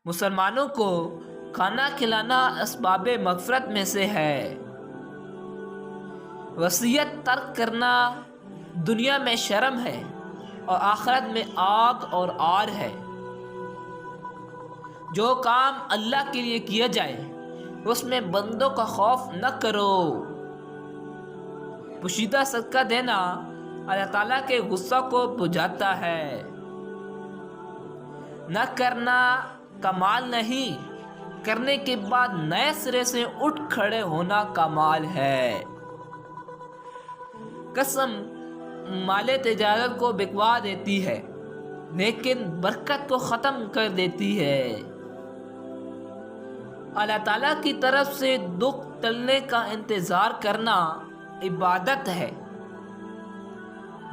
مسلمانوں کو کھانا کھلانا اسباب مغفرت میں سے ہے۔ وصیت ترک کرنا دنیا میں شرم ہے اور آخرت میں آگ اور آر ہے۔ جو کام اللہ کے لیے کیا جائے اس میں بندوں کا خوف نہ کرو۔ پوشیدہ صدقہ دینا اللہ تعالیٰ کے غصہ کو بجھاتا ہے۔ نہ کرنا کمال نہیں، کرنے کے بعد نئے سرے سے اٹھ کھڑے ہونا کمال ہے۔ قسم مال تجارت کو بکوا دیتی ہے لیکن برکت کو ختم کر دیتی ہے۔ اللہ تعالیٰ کی طرف سے دکھ ٹلنے کا انتظار کرنا عبادت ہے۔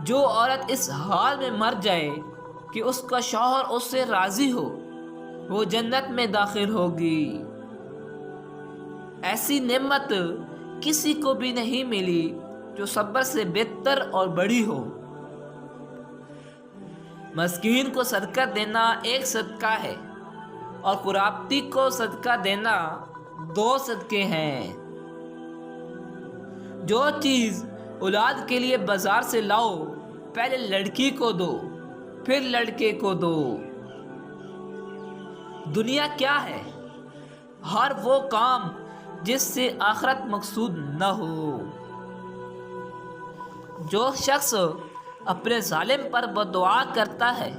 جو عورت اس حال میں مر جائے کہ اس کا شوہر اس سے راضی ہو وہ جنت میں داخل ہوگی۔ ایسی نعمت کسی کو بھی نہیں ملی جو صبر سے بہتر اور بڑی ہو۔ مسکین کو صدقہ دینا ایک صدقہ ہے اور قرابتی کو صدقہ دینا 2 صدقے ہیں۔ جو چیز اولاد کے لیے بازار سے لاؤ پہلے لڑکی کو دو پھر لڑکے کو دو۔ دنیا کیا ہے؟ ہر وہ کام جس سے آخرت مقصود نہ ہو۔ جو شخص اپنے ظالم پر بددعا کرتا ہے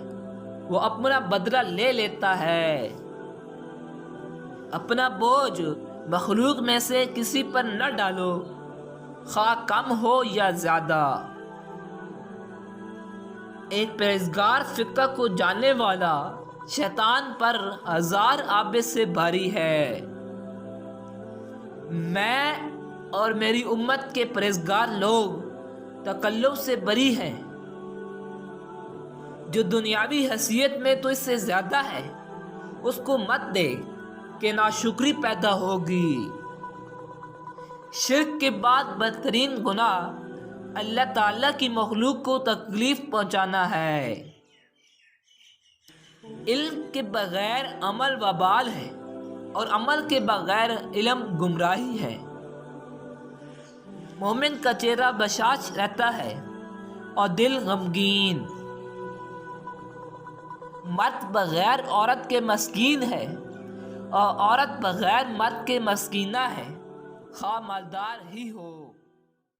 وہ اپنا بدلہ لے لیتا ہے۔ اپنا بوجھ مخلوق میں سے کسی پر نہ ڈالو، خواہ کم ہو یا زیادہ۔ ایک پرہیزگار فقہ کو جاننے والا شیطان پر 1000 عابد سے بھاری ہے۔ میں اور میری امت کے پرہیزگار لوگ تکلف سے بری ہیں۔ جو دنیاوی حیثیت میں تو اس سے زیادہ ہے اس کو مت دے کہ ناشکری پیدا ہوگی۔ شرک کے بعد بدترین گناہ اللہ تعالیٰ کی مخلوق کو تکلیف پہنچانا ہے۔ علم کے بغیر عمل وبال ہے اور عمل کے بغیر علم گمراہی ہے۔ مومن کا چہرہ بشاش رہتا ہے اور دل غمگین۔ مرد بغیر عورت کے مسکین ہے اور عورت بغیر مرد کے مسکینہ ہے، خواہ مالدار ہی ہو۔